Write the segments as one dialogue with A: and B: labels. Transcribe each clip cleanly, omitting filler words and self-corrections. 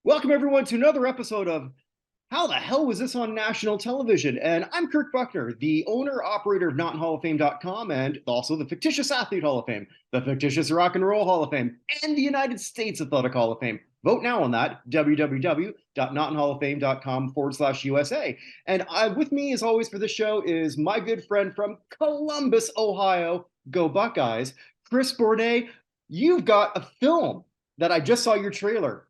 A: Welcome, everyone, to another episode of How the Hell Was This on National Television? And I'm Kirk Buchner, the owner, operator of NotInHallOfFame.com and also the fictitious Athlete Hall of Fame, the fictitious Rock and Roll Hall of Fame, and the United States Athletic Hall of Fame. Vote now on that, www.notinhalloffame.com/USA. And with me, as always, for this show is my good friend from Columbus, Ohio, go Buckeyes, Chris Bournea. You've got a film that I just saw your trailer.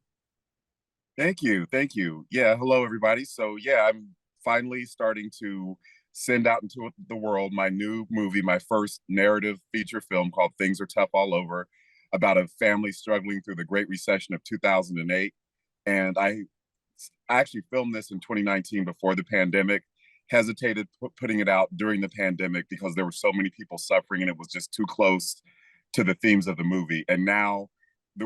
B: Thank you. Thank you. Yeah. Hello, everybody. So, yeah, I'm finally starting to send out into the world my new movie, my first narrative feature film called Things Are Tough All Over, about a family struggling through the Great Recession of 2008. And I actually filmed this in 2019 before the pandemic, hesitated putting it out during the pandemic because there were so many people suffering and it was just too close to the themes of the movie. And now,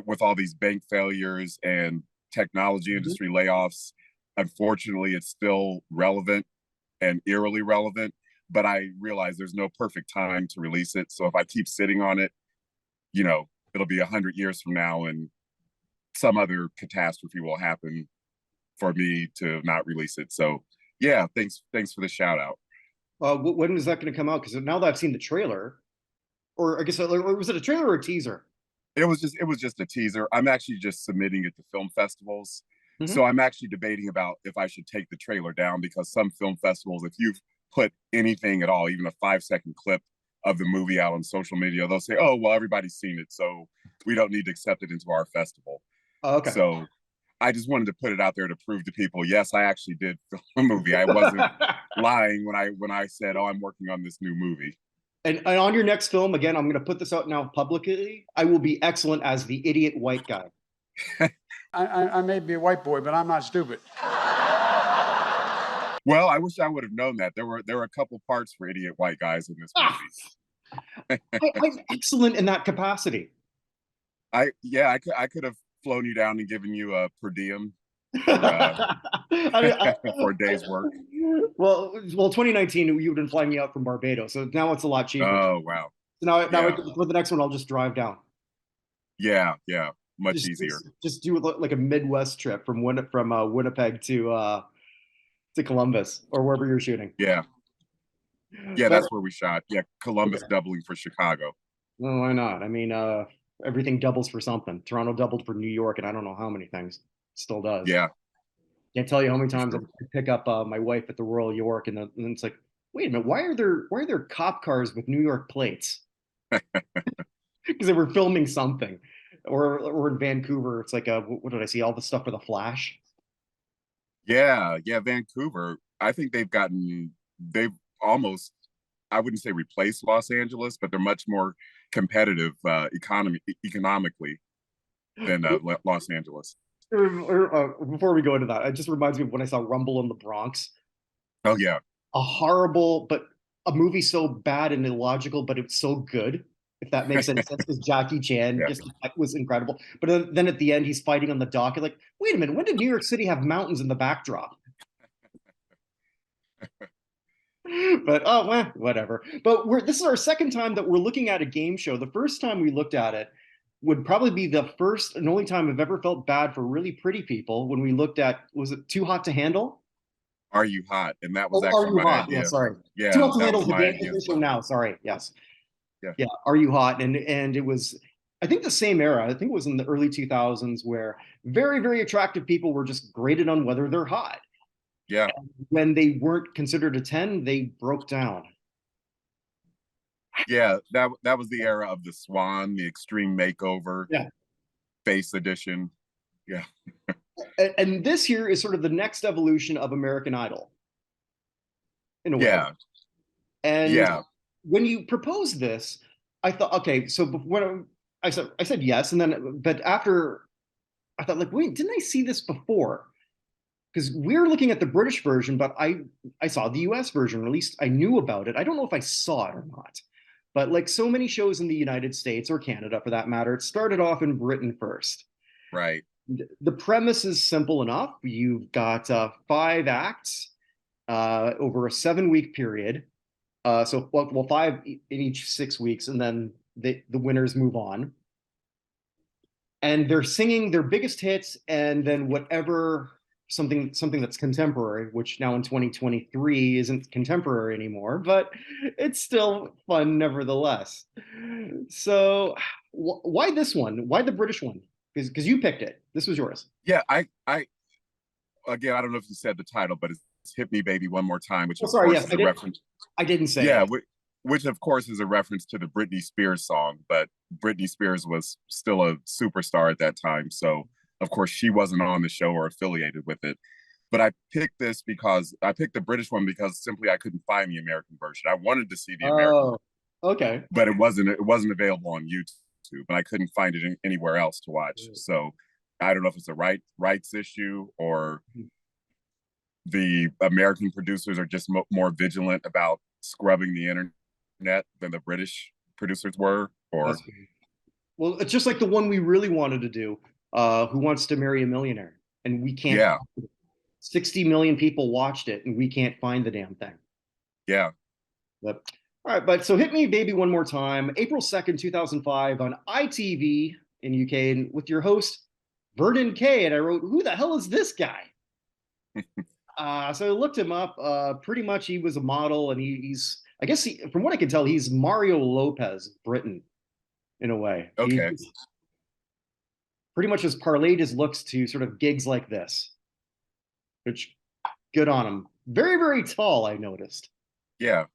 B: with all these bank failures and technology industry layoffs, unfortunately, it's still relevant and eerily relevant, but I realize there's no perfect time to release it. So if I keep sitting on it, it'll be 100 years from now and some other catastrophe will happen for me to not release it. So yeah, thanks for the shout out.
A: When is that going to come out? Because now that I've seen the trailer, or I guess, or was it a trailer or a teaser?
B: It was just a teaser. I'm actually just submitting it to film festivals. Mm-hmm. So I'm actually debating about if I should take the trailer down, because some film festivals, if you've put anything at all, even a 5-second clip of the movie out on social media, they'll say, oh, well, everybody's seen it, so we don't need to accept it into our festival.
A: Oh, okay.
B: So I just wanted to put it out there to prove to people, yes, I actually did film a movie. I wasn't lying when I said, oh, I'm working on this new movie.
A: And on your next film, again, I'm going to put this out now publicly, I will be excellent as the idiot white guy.
C: I may be a white boy, but I'm not stupid.
B: Well, I wish I would have known that. There were a couple parts for idiot white guys in this movie.
A: I'm excellent in that capacity.
B: I could have flown you down and given you a per diem for a day's work.
A: Well, 2019, you would have been flying me out from Barbados, so now it's a lot cheaper.
B: Oh, wow.
A: So now for the next one, I'll just drive down.
B: Yeah, much easier.
A: Just do like a Midwest trip from Winnipeg to Columbus or wherever you're shooting.
B: Yeah, that's where we shot. Yeah, Columbus doubling for Chicago.
A: Well, why not? I mean, everything doubles for something. Toronto doubled for New York, and I don't know how many things. Still does.
B: Yeah.
A: Can't tell you how many times I pick up my wife at the Royal York, and it's like, wait a minute, why are there cop cars with New York plates? Because they were filming something, or in Vancouver, it's like what did I see? All the stuff for the Flash.
B: Yeah, Vancouver. I think they've almost, I wouldn't say replaced Los Angeles, but they're much more competitive economically than Los Angeles.
A: Before we go into that, it just reminds me of when I saw Rumble in the Bronx.
B: Oh yeah,
A: a horrible, but a movie so bad and illogical, but it's so good. If that makes any sense, because Jackie Chan just was incredible. But then at the end, he's fighting on the dock. You're like, wait a minute, when did New York City have mountains in the backdrop? But whatever. But this is our second time that we're looking at a game show. The first time we looked at it would probably be the first and only time I've ever felt bad for really pretty people when we looked at, was it Too Hot to Handle?
B: Are You Hot? And that was
A: Oh, Are
B: actually
A: You
B: my
A: Hot? Yeah,
B: idea.
A: sorry. Too
B: Yeah,
A: much to
B: that
A: handle
B: was
A: the
B: my
A: dance
B: idea as
A: show
B: well.
A: now. Sorry. Yes.
B: Yeah.
A: Yeah. Are You Hot? And it was, I think, the same era. I think it was in the early 2000s where very, very attractive people were just graded on whether they're hot.
B: Yeah.
A: When they weren't considered a 10, they broke down.
B: Yeah. That was the era of the Swan, the Extreme Makeover,
A: Yeah.
B: Face Edition. Yeah.
A: And this here is sort of the next evolution of American Idol in a way.
B: Yeah.
A: And
B: Yeah.
A: when you proposed this, I thought, okay, so when I said yes, and then but after I thought, like, wait, didn't I see this before? Because we're looking at the British version, but I saw the US version, or at least I knew about it. I don't know if I saw it or not. But like so many shows in the United States or Canada for that matter, it started off in Britain first.
B: Right.
A: The premise is simple enough. You've got 5 acts over a 7 week period. So five in each 6 weeks, and then the winners move on. And they're singing their biggest hits, and then whatever something that's contemporary, which now in 2023 isn't contemporary anymore, but it's still fun nevertheless. So, why this one? Why the British one? Because you picked it. This was yours.
B: Yeah. I again, I don't know if you said the title, but it's Hit Me Baby One More Time, which
A: Oh,
B: of
A: sorry.
B: course
A: Yes,
B: is a reference.
A: I didn't say
B: Yeah,
A: it.
B: which of course is a reference to the Britney Spears song, but Britney Spears was still a superstar at that time. So of course she wasn't on the show or affiliated with it. But I picked this because I picked the British one because simply I couldn't find the American version. I wanted to see the American,
A: Oh, okay.
B: but it wasn't available on YouTube, and I couldn't find it anywhere else to watch. So I don't know if it's a rights issue or the American producers are just more vigilant about scrubbing the internet than the British producers were, or
A: That's good. Well, it's just like the one we really wanted to do, Who Wants to Marry a Millionaire? And we can't,
B: yeah,
A: 60 million people watched it and we can't find the damn thing.
B: yeah,
A: But, all right, but so Hit Me Baby One More Time, April 2nd, 2005 on ITV in UK, and with your host, Vernon Kay. And I wrote, who the hell is this guy? So I looked him up. Pretty much he was a model, and he's, I guess, from what I can tell, he's Mario Lopez, Britain, in a way. He
B: okay,
A: pretty much has parlayed his looks to sort of gigs like this, which good on him. Very, very tall, I noticed.
B: yeah,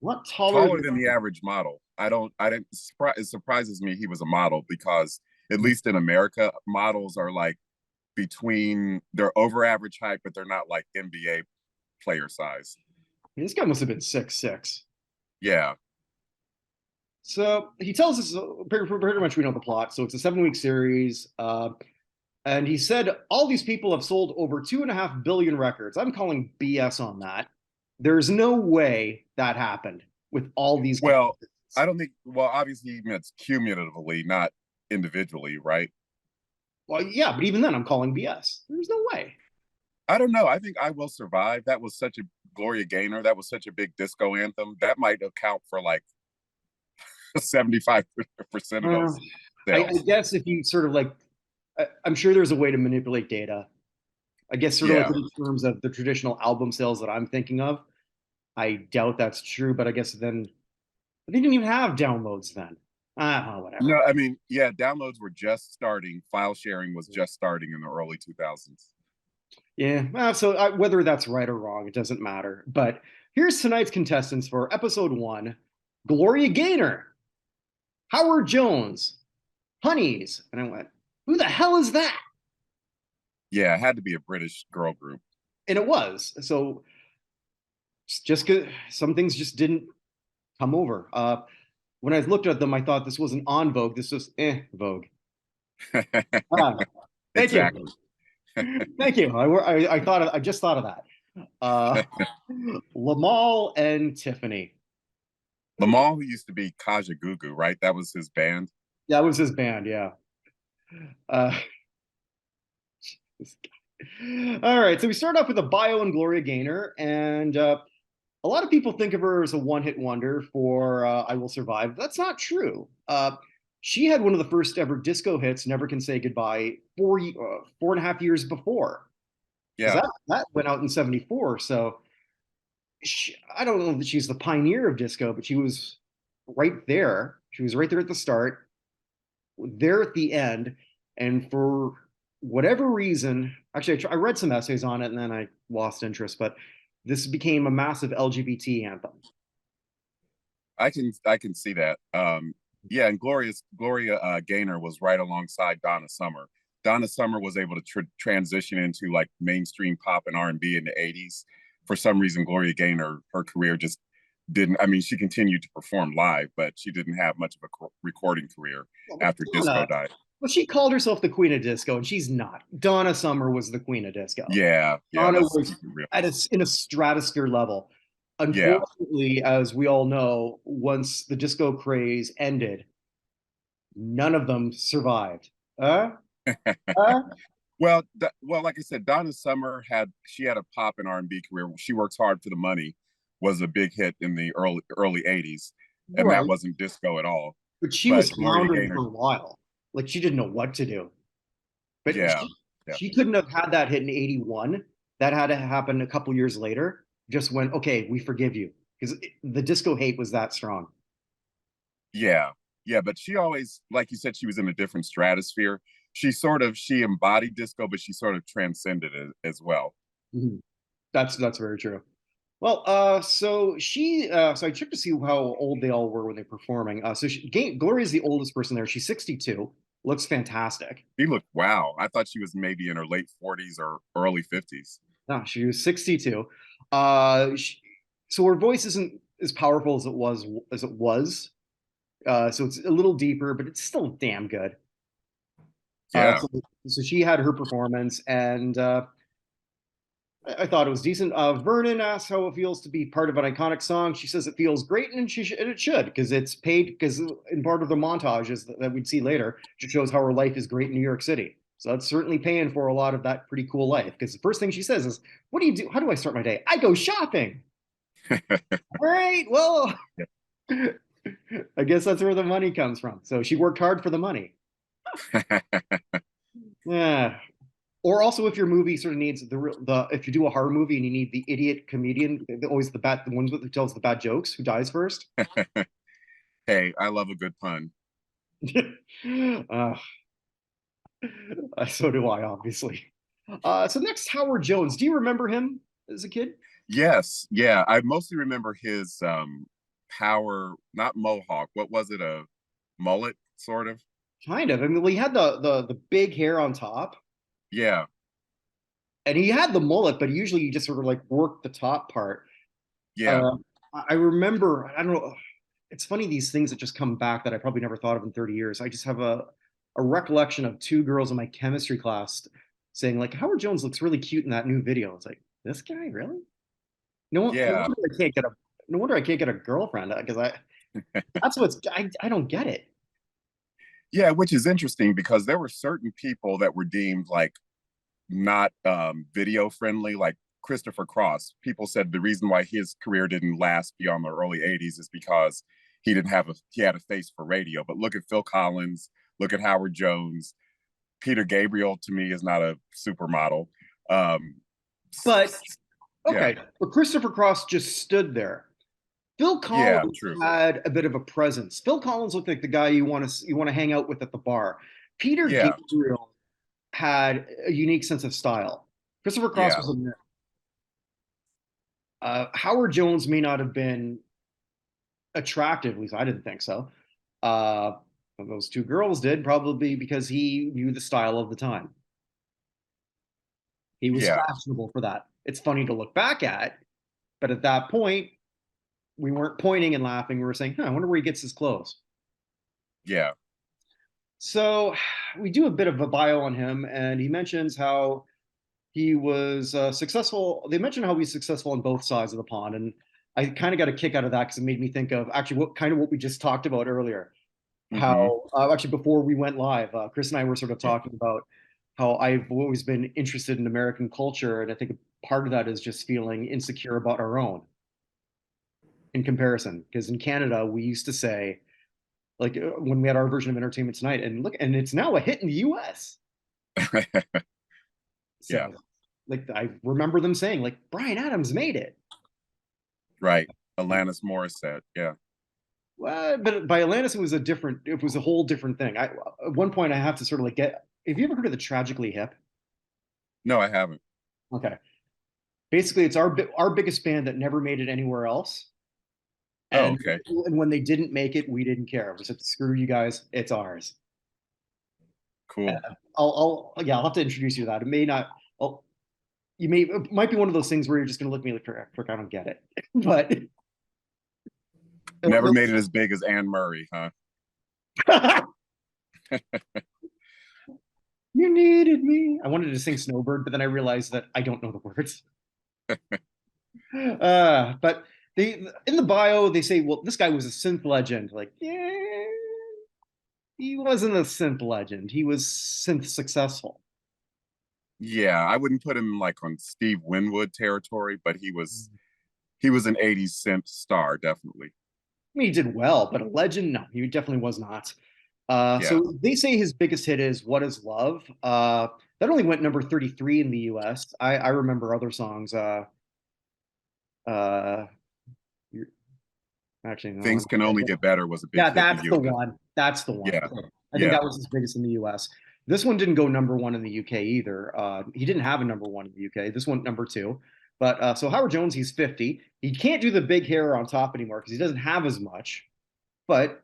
A: A lot taller
B: taller
A: than
B: than the average model. I didn't. It surprises me he was a model because at least in America, models are like they're over average height, but they're not like NBA player size.
A: this guy must have been 6'6".
B: Yeah,
A: So he tells us pretty much we know the plot. So it's a 7 week series. And he said all these people have sold over 2.5 billion records. I'm calling BS on that. There's no way that happened with all these.
B: well, I don't think. Well, obviously, he meant cumulatively, not individually, right?
A: Well, yeah, but even then, I'm calling BS. There's no way.
B: I don't know. I think I Will Survive. That was such a Gloria Gaynor. That was such a big disco anthem. That might account for like 75% of
A: Uh,
B: those
A: I
B: sales.
A: guess if you sort of like, I'm sure there's a way to manipulate data. I guess sort of like
B: Yeah.
A: in terms of the traditional album sales that I'm thinking of. I doubt that's true, but I guess then they didn't even have downloads then. Whatever.
B: No, I mean, yeah, downloads were just starting. File sharing was just starting in the early 2000s.
A: Yeah, well, so whether that's right or wrong, it doesn't matter. But here's tonight's contestants for episode 1: Gloria Gaynor, Howard Jones, Honeys. And I went, who the hell is that?
B: Yeah, it had to be a British girl group.
A: And it was. So just because some things just didn't come over. When I looked at them, I thought this wasn't on Vogue. This was Vogue. Ah, thank you.
B: Exactly.
A: Thank you. I just thought of that. Lamal and Tiffany.
B: Lamal, who used to be Kaja Gugu, right? That was his band.
A: That was his band, yeah. Uh, all right, so we start off with a bio on Gloria Gaynor, and a lot of people think of her as a one-hit wonder for "I Will Survive." That's not true. She had one of the first ever disco hits, "Never Can Say Goodbye," 4.5 years before. because
B: Yeah.
A: that went out in '74. So I don't know that she's the pioneer of disco, but she was right there. She was right there at the start, there at the end, and for whatever reason, actually, I read some essays on it and then I lost interest. But this became a massive LGBT anthem.
B: I can see that. Yeah, and Gloria Gaynor was right alongside Donna Summer. Donna Summer was able to transition into like mainstream pop and R&B in the '80s. For some reason, Gloria Gaynor, her career just didn't. I mean, she continued to perform live, but she didn't have much of a recording career
A: Well,
B: after disco died.
A: well, she called herself the queen of disco, and she's not. Donna Summer was the queen of disco.
B: Yeah, yeah,
A: Donna
B: let's
A: was
B: keep it real.
A: in a stratosphere level.
B: Yeah.
A: Unfortunately, as we all know, once the disco craze ended, none of them survived. Uh, uh,
B: Well, like I said, Donna Summer had a pop and R&B career. She Works Hard for the Money was a big hit in the early '80s, and that
A: right.
B: wasn't disco at all.
A: But she
B: But
A: was
B: Gloria
A: floundering
B: Gaynor,
A: for a while. Like she didn't know what to do. But
B: yeah, yeah,
A: she couldn't have had that hit in '81. That had to happen a couple years later. Just when, okay, we forgive you. Because the disco hate was that strong.
B: yeah, yeah. But she always, like you said, she was in a different stratosphere. She embodied disco, but she sort of transcended it as well.
A: Mhm. That's very true. Well, so I checked to see how old they all were when they're performing. Gloria's the oldest person there. She's 62, looks fantastic.
B: She looked wow. I thought she was maybe in her late 40s or early 50s.
A: No, she was 62. Uh, she, so her voice isn't as powerful as it was. So it's a little deeper, but it's still damn good. Uh,
B: Yeah,
A: so, so she had her performance, and I thought it was decent. Vernon asks how it feels to be part of an iconic song. She says it feels great, and and it should, because it's paid. Because in part of the montages that we'd see later, it shows how her life is great in New York City. So that's certainly paying for a lot of that pretty cool life. Because the first thing she says is, "What do you do? How do I start my day? I go shopping." All right, well, I guess that's where the money comes from. So she worked hard for the money. Yeah. Or also, if your movie sort of needs the if you do a horror movie and you need the idiot comedian, always the ones who tells the bad jokes, who dies first.
B: Hey, I love a good pun.
A: uh, so do I, obviously. So next, Howard Jones. Do you remember him as a kid?
B: Yes, yeah. I mostly remember his power, not mohawk. What was it? A mullet, sort of?
A: Kind of. I mean, well, he had the big hair on top,
B: Yeah,
A: and he had the mullet, but usually you just sort of like work the top part.
B: yeah.
A: Uh, I remember. I don't know. It's funny, these things that just come back that I probably never thought of in 30 years. I just have a recollection of two girls in my chemistry class saying like Howard Jones looks really cute in that new video. It's like, this guy really? No
B: Yeah,
A: wonder I can't get a no wonder I can't get a girlfriend because I that's what's I don't get it.
B: yeah, which is interesting because there were certain people that were deemed like not video friendly, like Christopher Cross. People said the reason why his career didn't last beyond the early '80s is because he had a face for radio. But look at Phil Collins, look at Howard Jones. Peter Gabriel to me is not a supermodel. Um,
A: But
B: yeah,
A: okay, but Christopher Cross just stood there. Phil
B: yeah,
A: Collins
B: true.
A: had a bit of a presence. Phil Collins looked like the guy you want to hang out with at the bar. Peter
B: Yeah,
A: Gabriel had a unique sense of style. Christopher Cross
B: yeah,
A: was a Howard Jones may not have been attractive, at least I didn't think so. Uh, those two girls did, probably because he knew the style of the time. He was
B: yeah,
A: fashionable for that. It's funny to look back at, but at that point, we weren't pointing and laughing. We were saying, I wonder where he gets his clothes.
B: yeah,
A: So we do a bit of a bio on him, and he mentions how he was successful. They mentioned how he's successful on both sides of the pond, and I kind of got a kick out of that because it made me think of actually what we just talked about earlier.
B: hmm,
A: How actually before we went live, Chris and I were sort of
B: yeah,
A: talking about how I've always been interested in American culture, and I think part of that is just feeling insecure about our own in comparison. Because in Canada, we used to say like when we had our version of Entertainment Tonight, and look, and it's now a hit in the U.S.
B: yeah.
A: So like I remember them saying like Bryan Adams made it.
B: Right. Alanis Morissette. Yeah.
A: Well, but by Atlantis, it was a whole different thing. At one point I have to sort of like get, have you ever heard of the Tragically Hip?
B: No, I haven't.
A: Okay. Basically it's our biggest band that never made it anywhere else.
B: Oh,
A: And,
B: okay.
A: and when they didn't make it, we didn't care. We said, screw you guys, it's ours.
B: Cool.
A: I'll have to introduce you to that. It may not, I'll, it might be one of those things where you're just going to look at me like, I don't get it. But
B: Never made it as big as Anne Murray, huh?
A: You needed me. I wanted to sing Snowbird, but then I realized that I don't know the words. But they in the bio they say, well, this guy was a synth legend. Like, yeah, he wasn't a synth legend. He was synth successful.
B: Yeah, I wouldn't put him like on Steve Winwood territory, but he was an 80s synth star, definitely.
A: I mean, he did well, but a legend? No, he definitely was not.
B: Yeah.
A: So they say his biggest hit is "What Is Love." That only went number 33 in the U.S. I remember other songs. Uh, Actually, no.
B: Things Can Only Get Better was a big
A: Yeah,
B: hit in
A: that's
B: the
A: the
B: US.
A: one. That's the one.
B: Yeah.
A: Okay. I think
B: Yeah.
A: that was his biggest in the US. This one didn't go number one in the UK either. He didn't have a number one in the UK. This one number two. But so Howard Jones, he's 50. He can't do the big hair on top anymore because he doesn't have as much. But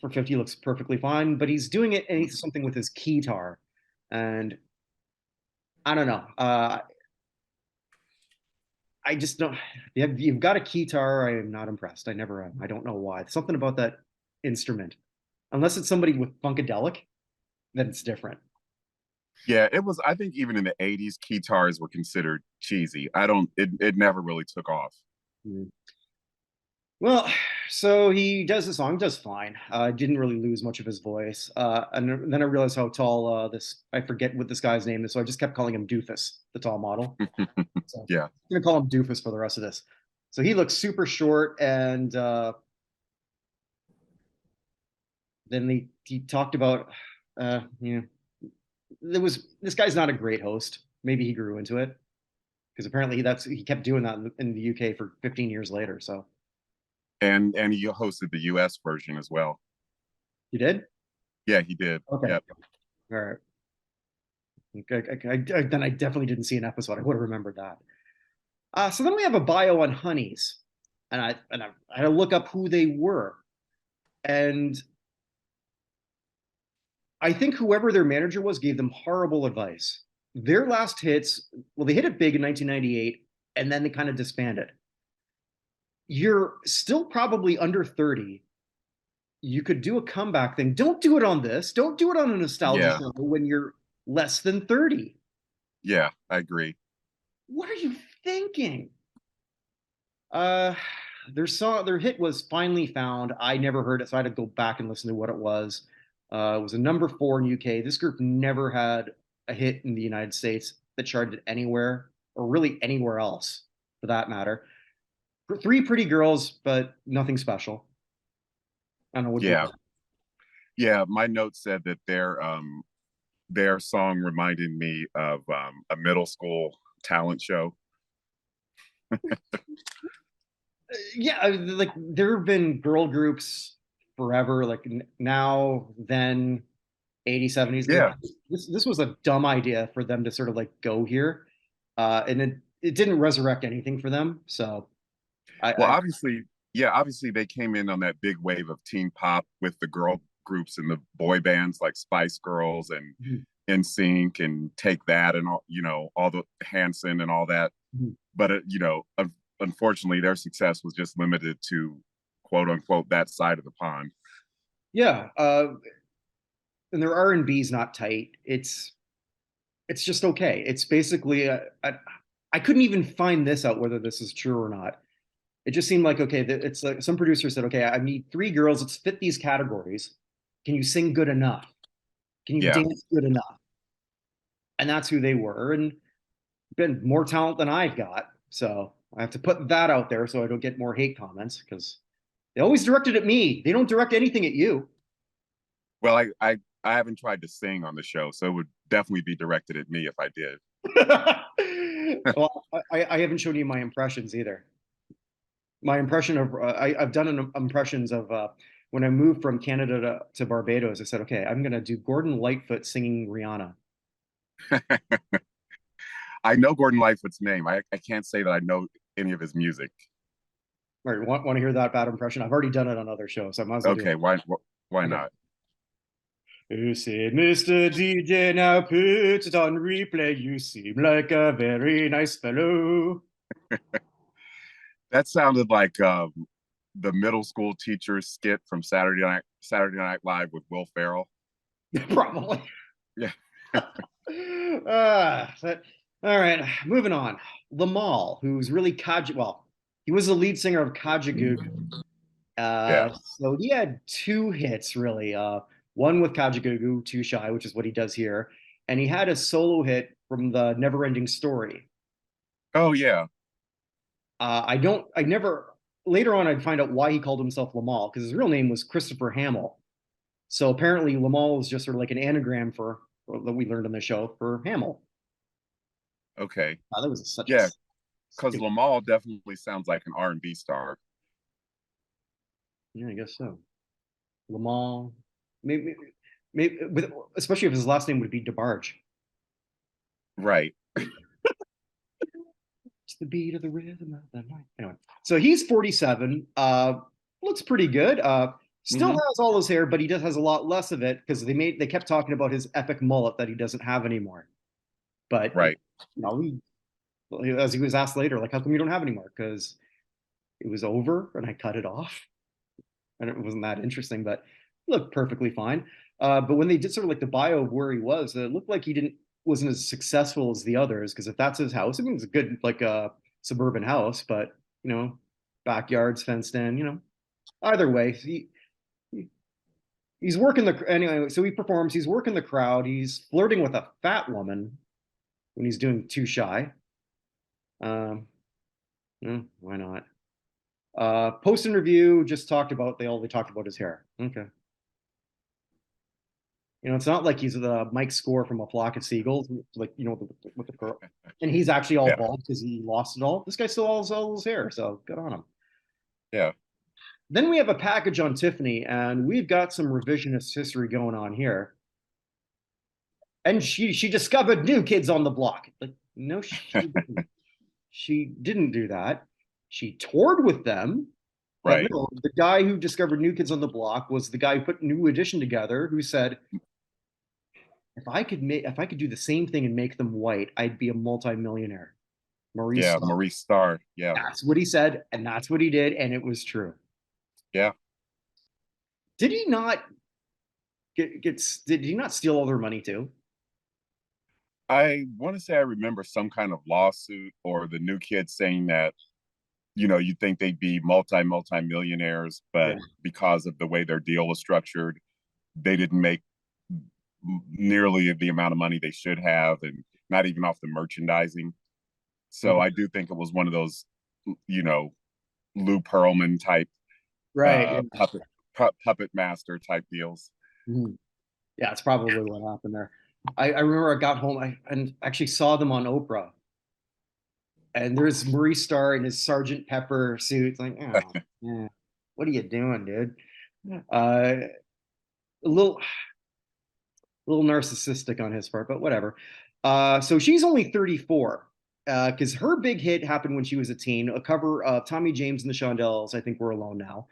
A: for 50 he looks perfectly fine. But he's doing it and something with his keytar, and I don't know. I just don't. You've got a keytar. I am not impressed. I never am. I don't know why. Something about that instrument, unless it's somebody with funkadelic, then it's different.
B: Yeah, it was. I think even in the 80s, keytars were considered cheesy. It never really took off.
A: Mm. Well, so he does the song, does fine. Didn't really lose much of his voice. And then I realized how tall I forget what this guy's name is, so I just kept calling him Doofus, the tall model. So
B: Yeah.
A: I'm gonna call him Doofus for the rest of this. So he looks super short, and then he talked about, you know, this guy's not a great host. Maybe he grew into it because apparently he kept doing that in the UK for 15 years later. So
B: And he hosted the US version as well.
A: you did?
B: Yeah, he did.
A: Okay.
B: Yep.
A: All right. Then I definitely didn't see an episode. I would have remembered that. So then we have a bio on Honeys, and I had to look up who they were, and I think whoever their manager was gave them horrible advice. Their last hits, well, they hit it big in 1998, and then they kind of disbanded. You're still probably under 30. You could do a comeback thing. Don't do it on this. Don't do it on a nostalgia
B: Yeah.
A: show when you're less than 30.
B: Yeah, I agree.
A: What are you thinking? Uh, their hit was Finally Found. I never heard it, so I had to go back and listen to what it was. It was a number 4 in UK. This group never had a hit in the United States that charted anywhere, or really anywhere else, for that matter. Three pretty girls, but nothing special. I don't know what you
B: Yeah.
A: think.
B: Yeah, my note said that their song reminded me of a middle school talent show.
A: Yeah, like there have been girl groups forever, like now, then, 80s, 70s. Like,
B: Yeah.
A: this was a dumb idea for them to sort of like go here. And it didn't resurrect anything for them. So
B: Well,
A: I
B: obviously they came in on that big wave of teen pop with the girl groups and the boy bands like Spice Girls and
A: Mhm.
B: NSYNC and Take That and all, all the Hanson and all that.
A: Mhm.
B: But unfortunately, their success was just limited to quote unquote that side of the pond.
A: Yeah, and their R&B is not tight. It's just okay. It's basically I couldn't even find this out whether this is true or not. It just seemed like okay. It's like some producer said, okay, I need three girls. Let's fit these categories. Can you sing good enough? Can you
B: Yeah.
A: dance good enough? And that's who they were, and been more talent than I've got. So I have to put that out there so I don't get more hate comments because they always directed at me. They don't direct anything at you.
B: Well, I haven't tried to sing on the show, so it would definitely be directed at me if I did.
A: Well, I haven't shown you my impressions either. My impression of I've done impressions of when I moved from Canada to Barbados. I said, okay, I'm gonna do Gordon Lightfoot singing Rihanna.
B: I know Gordon Lightfoot's name. I can't say that I know any of his music.
A: All right, want to hear that bad impression? I've already done it on other shows, so I might as well do it.
B: Okay, why
A: Okay.
B: not?
A: You see, Mr. DJ, now put it on replay. You seem like a very nice fellow.
B: That sounded like the middle school teacher skit from Saturday Night Live with Will Ferrell.
A: Probably.
B: Yeah.
A: All right, moving on. Lamal, who's really well, he was the lead singer of Kajagoogoo.
B: Yeah.
A: So he had two hits really. One with Kajagoogoo, Too Shy, which is what he does here, and he had a solo hit from the Never Ending Story.
B: Oh yeah.
A: I never, later on, I'd find out why he called himself Lamal, because his real name was Christopher Hamill. So apparently, Lamal is just sort of like an anagram for that we learned on the show for Hamill.
B: Okay.
A: That was such a
B: Yeah, because
A: stupid.
B: Lamal definitely sounds like an R&B star.
A: Yeah, I guess so. Lamal, maybe, especially if his last name would be DeBarge.
B: Right.
A: It's the beat of the rhythm of the night. Anyway, so he's 47. Looks pretty good. Still
B: Hmm.
A: has all his hair, but he just has a lot less of it because they kept talking about his epic mullet that he doesn't have anymore. But
B: Right.
A: as he was asked later, like, how come you don't have anymore? Because it was over and I cut it off, and it wasn't that interesting. But it looked perfectly fine. But when they did sort of like the bio of where he was, it looked like he didn't wasn't as successful as the others. Because if that's his house, I mean, it's a good like suburban house, but backyards fenced in. Either way, he's working the anyway. So he performs. He's working the crowd. He's flirting with a fat woman when he's doing Too Shy. Um, why not? Post interview just talked about they talked about his hair. Okay. It's not like he's the Mike Score from A Flock of Seagulls, like with the curl, and he's actually all
B: Yeah.
A: bald because he lost it all. This guy still has all his hair, so good on him.
B: Yeah.
A: Then we have a package on Tiffany, and we've got some revisionist history going on here. And she discovered New Kids on the Block. Like, no, she didn't do that. She toured with them, but
B: Right.
A: no, the guy who discovered New Kids on the Block was the guy who put New Edition together, who said, if I could do the same thing and make them white, I'd be a multimillionaire. Maurice
B: Yeah.
A: Starr.
B: Maurice Starr. Yeah.
A: That's what he said, and that's what he did, and it was true.
B: Yeah.
A: Did he not did he not steal all their money too?
B: I want to say I remember some kind of lawsuit or the New Kids saying that, you'd think they'd be multi millionaires,
A: Yeah.
B: but because of the way their deal was structured, they didn't make nearly the amount of money they should have, and not even off the merchandising. So
A: Okay.
B: I do think it was one of those, you know, Lou Pearlman type
A: Right. Yeah.
B: puppet master type deals.
A: Mhm. Yeah, it's probably what happened there. I remember I got home and actually saw them on Oprah, and there's Maurice Starr in his Sergeant Pepper suit. It's like, oh, yeah, what are you doing, dude? A little narcissistic on his part, but whatever. So she's only 34 because her big hit happened when she was a teen. A cover of Tommy James and the Shondells, I think We're Alone Now.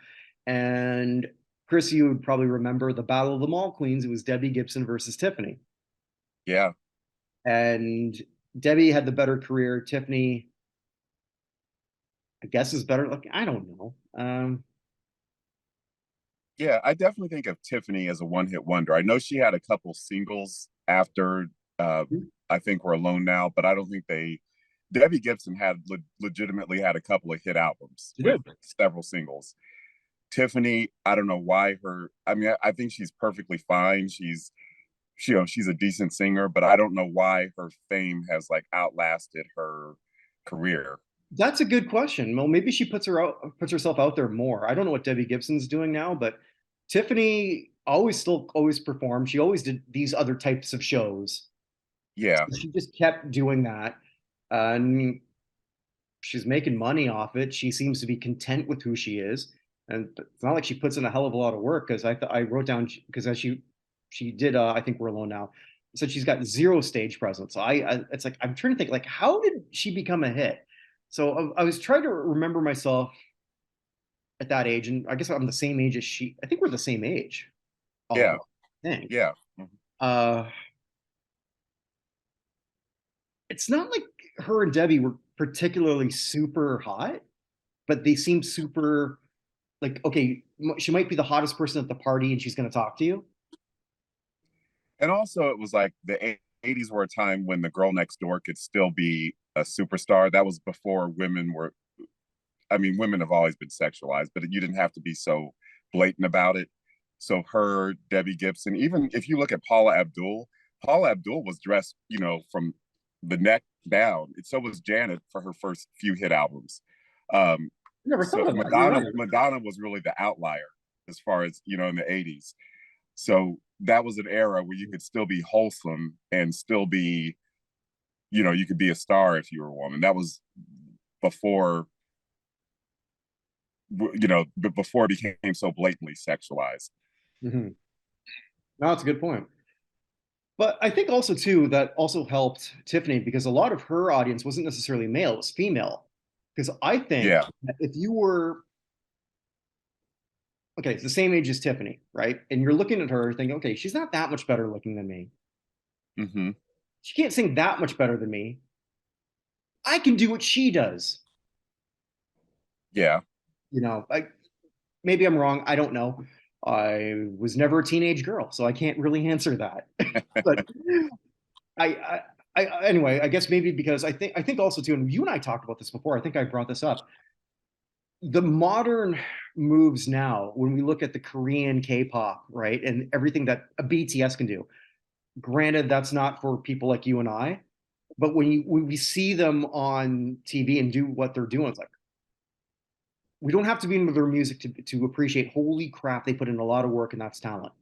A: And Chris, you would probably remember the Battle of the Mall Queens. It was Debbie Gibson versus Tiffany.
B: Yeah.
A: And Debbie had the better career. Tiffany, I guess, is better. Like, I don't know.
B: Yeah, I definitely think of Tiffany as a one-hit wonder. I know she had a couple singles after uh I think We're Alone Now, but I don't think Debbie Gibson had legitimately had a couple of hit albums
A: She
B: with
A: did.
B: several singles. Tiffany, I don't know why I mean, I think she's perfectly fine. She's a decent singer, but I don't know why her fame has like outlasted her career.
A: That's a good question. Well, maybe she puts herself out there more. I don't know what Debbie Gibson's doing now, but Tiffany always performed. She always did these other types of shows.
B: Yeah.
A: She just kept doing that. And she's making money off it. She seems to be content with who she is. And it's not like she puts in a hell of a lot of work, because I wrote down, because as she did I think We're Alone Now, said she's got zero stage presence. It's like I'm trying to think, like, how did she become a hit? So I was trying to remember myself at that age, and I guess I'm the same age as she. I think we're the same age, all of
B: Yeah.
A: us, I think.
B: Yeah. Mhm.
A: Uh, it's not like her and Debbie were particularly super hot, but they seemed super, like, okay, she might be the hottest person at the party and she's going to talk to you.
B: And also, it was like the 80s were a time when the girl next door could still be a superstar. That was before women were, I mean, women have always been sexualized, but you didn't have to be so blatant about it. So her, Debbie Gibson, even if you look at Paula Abdul was dressed, from the neck down. And so was Janet for her first few hit albums.
A: Never
B: So
A: thought of that. You're
B: Madonna,
A: right.
B: Madonna was really the outlier as far as, in the 80s. So that was an era where you could still be wholesome and still be, you could be a star if you were a woman. That was before, before it became so blatantly sexualized.
A: Mm-hmm. No, that's a good point. But I think also too that also helped Tiffany, because a lot of her audience wasn't necessarily male; it was female. Because I think
B: Yeah.
A: that if you were, okay, it's the same age as Tiffany, right? And you're looking at her thinking, okay, she's not that much better looking than me.
B: Mm-hmm.
A: She can't sing that much better than me. I can do what she does.
B: Yeah.
A: Maybe I'm wrong. I don't know. I was never a teenage girl, so I can't really answer that. But I, anyway, I guess maybe because I think also too, and you and I talked about this before. I think I brought this up. The modern moves now, when we look at the Korean K-pop, right, and everything that a BTS can do. Granted, that's not for people like you and I, but when we see them on TV and do what they're doing, it's like we don't have to be into their music to appreciate. Holy crap, they put in a lot of work, and that's talent.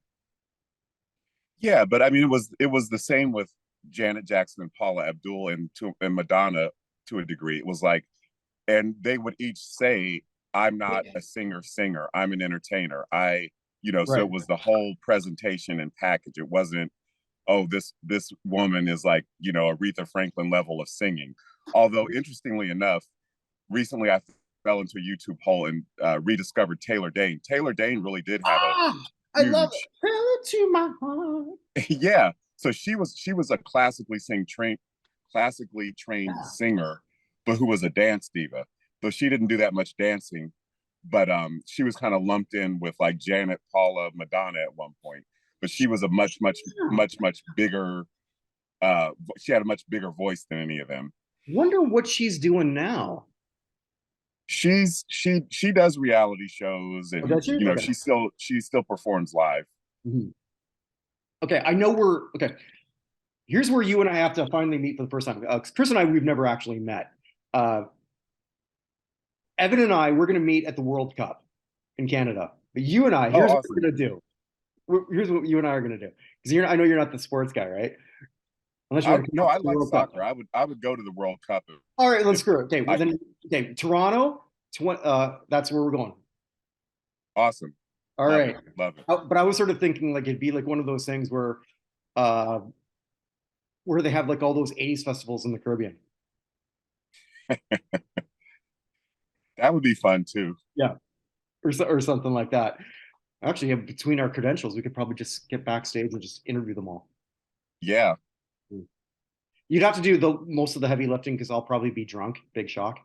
B: Yeah, but I mean, it was the same with Janet Jackson and Paula Abdul and Madonna to a degree. It was like, and they would each say, "I'm not a singer. I'm an entertainer." So
A: Right.
B: it was the whole presentation and package. It wasn't, oh, this woman is like, Aretha Franklin level of singing. Although interestingly enough, recently I fell into a YouTube hole and rediscovered Taylor Dane. Taylor Dane really did have a
A: Ah, I love it.
B: huge,
A: Tell it to my heart.
B: yeah. So she was a classically trained
A: Yeah.
B: singer, but who was a dance diva. Though she didn't do that much dancing, but she was kind of lumped in with like Janet, Paula, Madonna at one point. But she was a much, much,
A: Yeah.
B: much, much bigger. She had a much bigger voice than any of them.
A: Wonder what she's doing now.
B: She does reality shows,
A: Oh,
B: and
A: does she? Okay.
B: she still performs live.
A: Mhm. Okay, I know we're okay. Here's where you and I have to finally meet for the first time. Chris and I, we've never actually met. Uh, Evan and I, we're going to meet at the World Cup in Canada. But you and I,
B: Oh,
A: here's what we're
B: awesome.
A: going to do. Here's what you and I are going to do. Because I know you're not the sports guy, right? Unless you
B: I
A: want to
B: no,
A: come
B: I
A: to the
B: like
A: World Cup.
B: soccer. I would go to the World Cup
A: All right, let's
B: if
A: screw it. Okay, well
B: I
A: then,
B: could.
A: okay, Toronto, that's where we're going.
B: Awesome.
A: All
B: Love
A: right.
B: it. Love it.
A: But I was sort of thinking like it'd be like one of those things uh, where they have like all those 80s festivals in the Caribbean.
B: That would be fun too.
A: Yeah, or something like that. Actually, between our credentials, we could probably just get backstage and just interview them all.
B: Yeah.
A: You'd have to do the most of the heavy lifting because I'll probably be drunk. Big shock.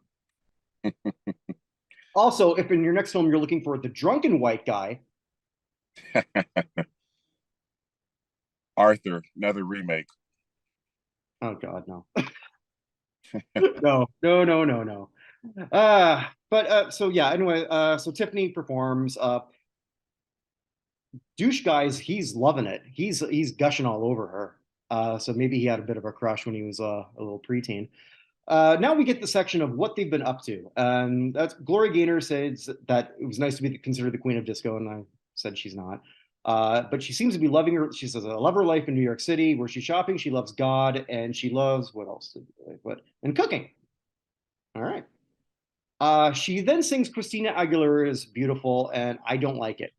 A: Also, if in your next film you're looking for the drunken white guy,
B: Arthur, another remake.
A: oh God, no, no. So yeah. Anyway, so Tiffany performs. Douche guys, he's loving it. He's gushing all over her. So maybe he had a bit of a crush when he was a little preteen. Now we get the section of what they've been up to. That's Gloria Gaynor says that it was nice to be considered the queen of disco, and I said she's not. But she seems to be loving her. She says, "I love her life in New York City. Where she's shopping, she loves God, and she loves what else? What and cooking." All right. She then sings Christina Aguilera's "Beautiful," and I don't like it.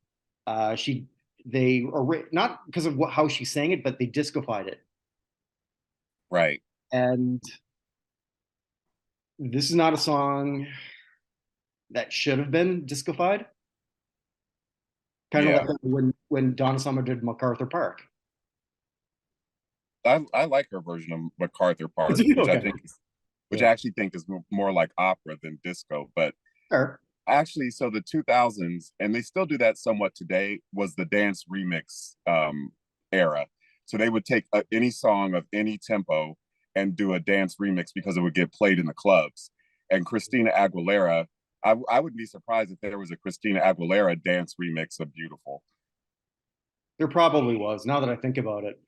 A: She they are not because of how she sang it, but they discofied it.
B: Right.
A: And this is not a song that should have been discofied. Kind of
B: Yeah.
A: like when Donna Summer did MacArthur Park.
B: I like her version of MacArthur Park, which I
A: Okay.
B: think is, which
A: Yeah.
B: I actually think is more like opera than disco. But
A: Sure.
B: actually, so the 2000s, and they still do that somewhat today, was the dance remix era. So they would take any song of any tempo and do a dance remix because it would get played in the clubs. And Christina Aguilera, I would be surprised if there was a Christina Aguilera dance remix of "Beautiful."
A: There probably was. Now that I think about it,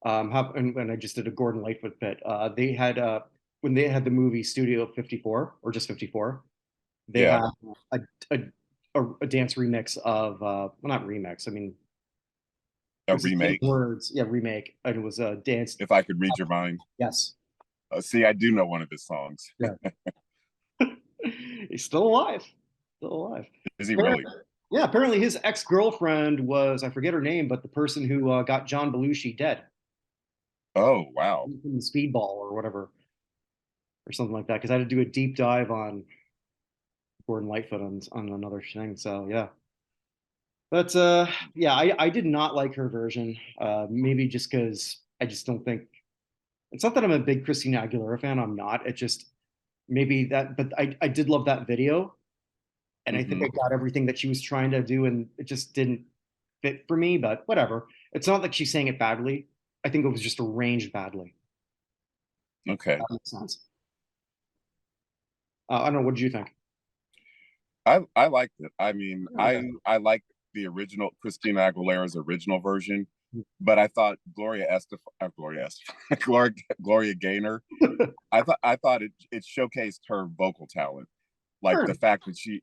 A: and I just did a Gordon Lightfoot bit. They had when they had the movie Studio 54 or just 54, they
B: Yeah,
A: had a a, a dance remix of well, not remix. I mean,
B: a
A: it's the same
B: remake.
A: words. Yeah, remake. And it was a dance.
B: If I could read your mind.
A: Yes.
B: See, I do know one of his songs.
A: Yeah. He's still alive. Still alive.
B: Is he really?
A: Apparently, yeah, apparently his ex-girlfriend was, I forget her name, but the person who got John Belushi dead
B: Oh, wow.
A: in Speedball or whatever, or something like that. Because I had to do a deep dive on Gordon Lightfoot on another thing. So yeah. But yeah, I did not like her version. Maybe just because I just don't think it's not that I'm a big Christina Aguilera fan. I'm not. It just maybe that, but I did love that video. And I think
B: Hmm.
A: I got everything that she was trying to do, and it just didn't fit for me. But whatever. It's not like she sang it badly. I think it was just arranged badly.
B: Okay.
A: That makes sense. I don't know. What did you think?
B: I liked it. I mean,
A: Okay.
B: I like the original Christina Aguilera's original version, but I thought Gloria Gaynor. I thought it showcased her vocal talent, like
A: Sure.
B: the fact that she,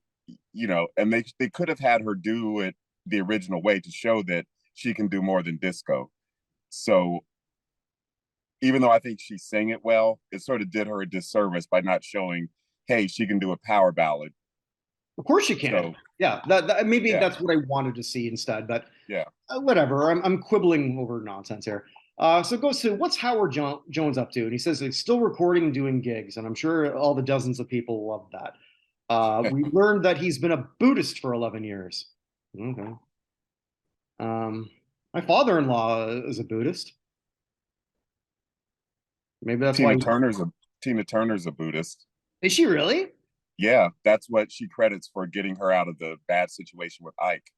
B: and they could have had her do it the original way to show that she can do more than disco. So even though I think she sang it well, it sort of did her a disservice by not showing, hey, she can do a power ballad.
A: Of course you can.
B: So
A: Yeah, maybe
B: yeah,
A: that's what I wanted to see instead. But
B: yeah.
A: whatever. I'm quibbling over nonsense here. So it goes to what's Howard Jones up to, and he says he's still recording and doing gigs, and I'm sure all the dozens of people love that. We learned that he's been a Buddhist for 11 years. Okay. Um, my father-in-law is a Buddhist. Maybe that's why.
B: Tina Turner's a Tina Turner's a Buddhist.
A: Is she really?
B: Yeah, that's what she credits for getting her out of the bad situation with Ike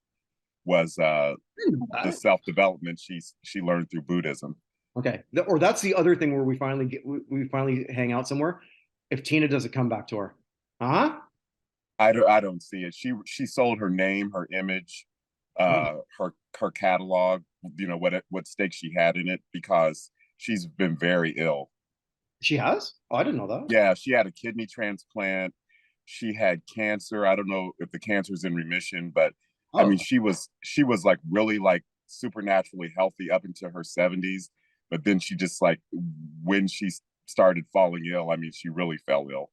B: was
A: I didn't know
B: the
A: that.
B: self-development she learned through Buddhism.
A: Okay. Or that's the other thing where we finally hang out somewhere. If Tina doesn't come back to her, huh?
B: I don't see it. She sold her name, her image,
A: Oh,
B: her catalog, what stake she had in it because she's been very ill.
A: she has? Oh, I didn't know that.
B: Yeah, she had a kidney transplant. She had cancer. I don't know if the cancer's in remission, but I
A: Oh,
B: mean, she was like really like supernaturally healthy up into her 70s, but then she just like when she started falling ill, I mean, she really fell ill.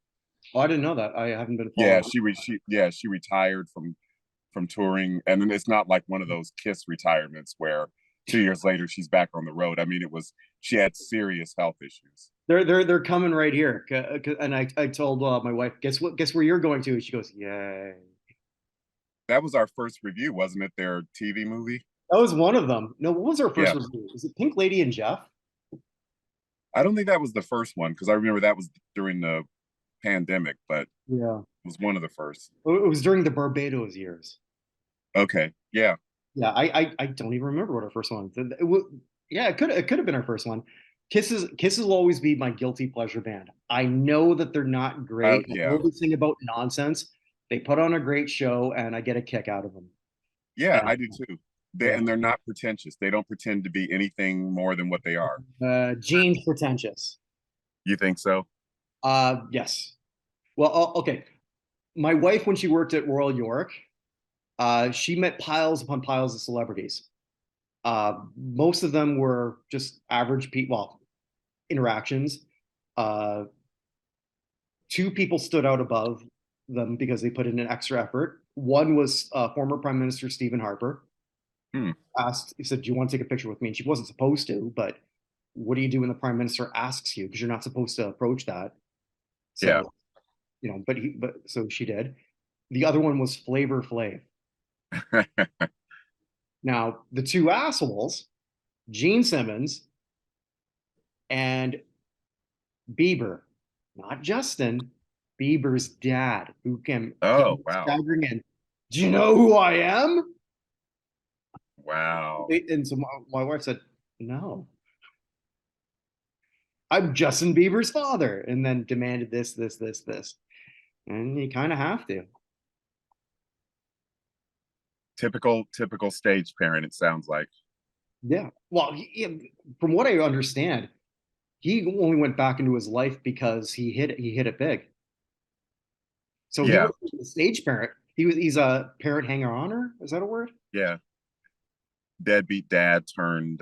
A: oh, I didn't know that. I haven't been
B: Yeah,
A: following.
B: she retired from touring, and then it's not like one of those Kiss retirements where 2 years later she's back on the road. I mean, she had serious health issues.
A: They're coming right here. And I told my wife, guess where you're going to? She goes, yay.
B: That was our first review, wasn't it? Their TV movie.
A: That was one of them. No, what was our first
B: Yeah,
A: review? Was it Pink Lady and Jeff?
B: I don't think that was the first one because I remember that was during the pandemic, but it
A: Yeah.
B: was one of the first.
A: It was during the Barbados years.
B: Okay, yeah,
A: Yeah, I don't even remember what our first one. Yeah, it could have been our first one. Kisses will always be my guilty pleasure band. I know that they're not great. I
B: yeah,
A: know they sing about nonsense. They put on a great show, and I get a kick out of them.
B: yeah.
A: And
B: I do too.
A: yeah,
B: And they're not pretentious. They don't pretend to be anything more than what they are.
A: Gene's pretentious.
B: You think so?
A: Yes. Well, okay. My wife, when she worked at Royal York, she met piles upon piles of celebrities. Most of them were just average people, well, interactions. Uh, Two people stood out above them because they put in an extra effort. One was former Prime Minister Stephen Harper.
B: Hmm.
A: He said, "Do you want to take a picture with me?" And she wasn't supposed to, but what do you do when the Prime Minister asks you? Because you're not supposed to approach that.
B: Yeah.
A: So, but so she did. The other one was Flavor Flav. Now, the two assholes, Gene Simmons and Bieber, not Justin, Bieber's dad, who came
B: Oh, wow.
A: staggering in. Do you know who I am?
B: Wow.
A: And so my wife said, "No, I'm Justin Bieber's father," and then demanded this. And you kind of have to.
B: Typical stage parent, it sounds like.
A: Yeah. Well, from what I understand, he only went back into his life because he hit it big. So he
B: Yeah,
A: was a stage parent. He's a parent hanger oner. Is that a word?
B: yeah. Deadbeat dad turned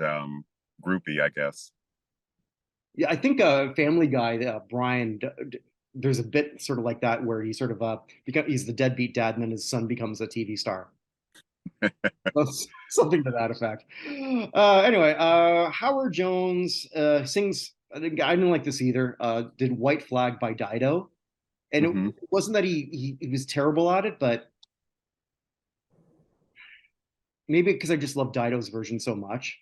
B: groupie, I guess.
A: Yeah, I think Family Guy, Brian, there's a bit sort of like that where he sort of he's the deadbeat dad, and then his son becomes a TV star. Something to that effect. Anyway, Howard Jones sings. I didn't like this either. Did White Flag by Dido, and it
B: Hmm.
A: wasn't that he was terrible at it, but maybe because I just love Dido's version so much.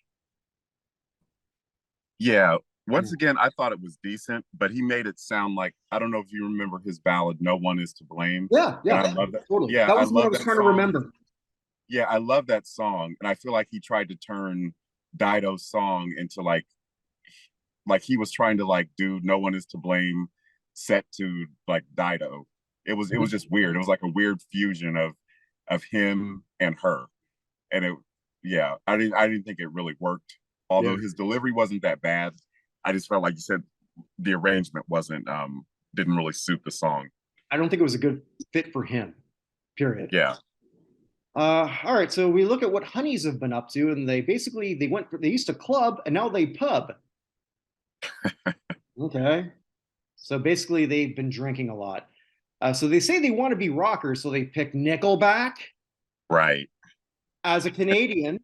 B: Yeah. Once
A: Yeah,
B: again, I thought it was decent, but he made it sound like, I don't know if you remember his ballad, "No One Is to Blame." And
A: yeah,
B: I love that.
A: totally.
B: Yeah,
A: That
B: I
A: was what I
B: love
A: was
B: that
A: trying to
B: song.
A: remember.
B: Yeah, I love that song. And I feel like he tried to turn Dido's song into like he was trying to like do "No One Is to Blame" set to like Dido. It was just weird. It was like a weird fusion of him and her. And it, yeah, I didn't think it really worked.
A: Yeah,
B: Although his delivery wasn't that bad, I just felt like you said the arrangement wasn't didn't really suit the song.
A: I don't think it was a good fit for him. Period.
B: Yeah.
A: All right, so we look at what Honeys have been up to, and they used to club and now they pub. Okay, so basically they've been drinking a lot. So they say they want to be rockers, so they pick Nickelback.
B: Right.
A: As a Canadian,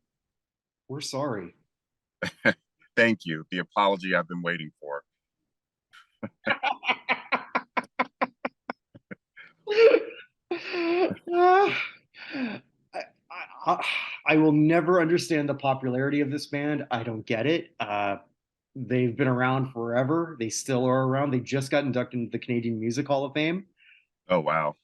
A: we're sorry.
B: Thank you. The apology I've been waiting for.
A: Uh, I, I will never understand the popularity of this band. I don't get it. They've been around forever. They still are around. They just got inducted into the Canadian Music Hall of Fame.
B: Oh, wow.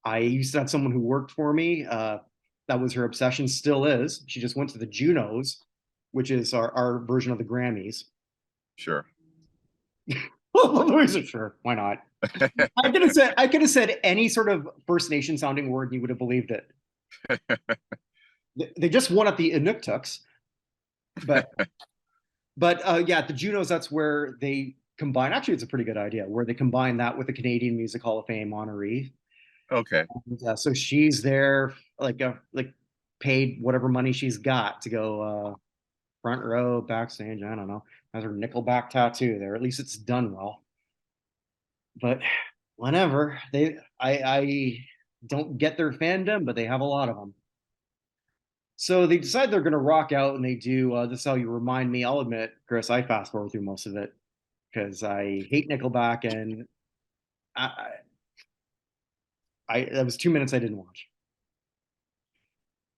A: I used to have someone who worked for me. That was her obsession, still is. She just went to the Junos, which is our version of the Grammys.
B: Sure.
A: Sure, why not? I could have said any sort of First Nation sounding word, and you would have believed it. They just won at the Inuktitut, but yeah, at the Junos, that's where they combine. Actually, it's a pretty good idea where they combine that with the Canadian Music Hall of Fame honoree.
B: Okay.
A: And, so she's there, like paid whatever money she's got to go front row, backstage. I don't know. Has her Nickelback tattoo there. At least it's done well. But whenever I don't get their fandom, but they have a lot of them. So they decide they're going to rock out, and they do. This is how you remind me. I'll admit, Chris, I fast forward through most of it because I hate Nickelback, and I, that was 2 minutes I didn't watch.